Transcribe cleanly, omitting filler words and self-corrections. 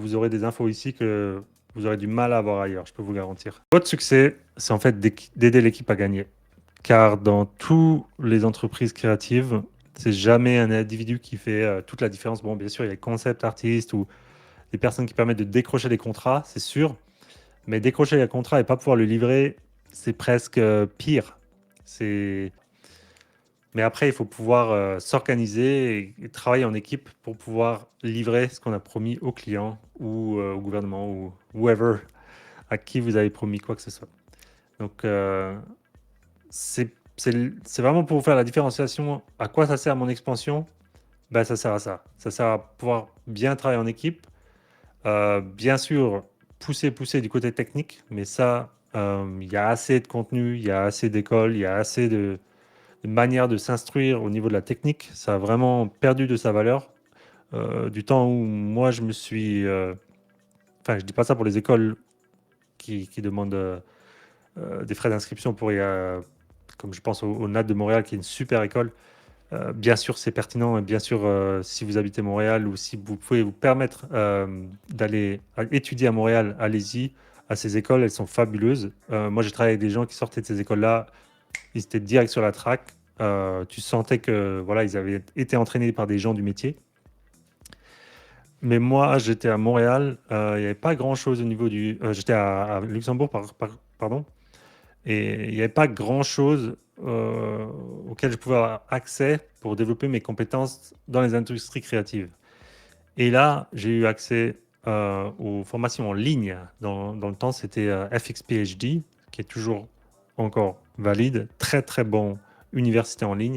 vous aurez des infos ici que vous aurez du mal à avoir ailleurs, je peux vous garantir. Votre succès, c'est en fait d'aider l'équipe à gagner. Car dans toutes les entreprises créatives, c'est jamais un individu qui fait toute la différence. Bon, bien sûr, il y a les concept artistes ou des personnes qui permettent de décrocher des contrats, c'est sûr. Mais décrocher un contrat et pas pouvoir le livrer, c'est presque pire. C'est... Mais après, il faut pouvoir s'organiser et travailler en équipe pour pouvoir livrer ce qu'on a promis au client ou au gouvernement ou whoever à qui vous avez promis quoi que ce soit. Donc, c'est vraiment pour vous faire la différenciation. À quoi ça sert mon expansion? Ben, ça sert à ça. Ça sert à pouvoir bien travailler en équipe. Bien sûr, pousser du côté technique, mais ça, il y a assez de contenu, il y a assez d'écoles, il y a assez de manières de s'instruire au niveau de la technique. Ça a vraiment perdu de sa valeur. Du temps où moi, je me suis... Enfin, je dis pas ça pour les écoles qui demandent des frais d'inscription pour comme je pense au NAT de Montréal, qui est une super école. Bien sûr, c'est pertinent et bien sûr, si vous habitez Montréal ou si vous pouvez vous permettre d'aller étudier à Montréal, allez-y. À ces écoles, elles sont fabuleuses. Moi, j'ai travaillé avec des gens qui sortaient de ces écoles-là, ils étaient direct sur la track. Tu sentais que voilà, ils avaient été entraînés par des gens du métier. Mais moi, j'étais à Montréal, il n'y avait pas grand-chose au niveau du... j'étais à Luxembourg, pardon. Et il n'y avait pas grand-chose auquel je pouvais avoir accès pour développer mes compétences dans les industries créatives. Et là, j'ai eu accès aux formations en ligne. Dans le temps, c'était FXPHD, qui est toujours encore valide. Très, très bon université en ligne.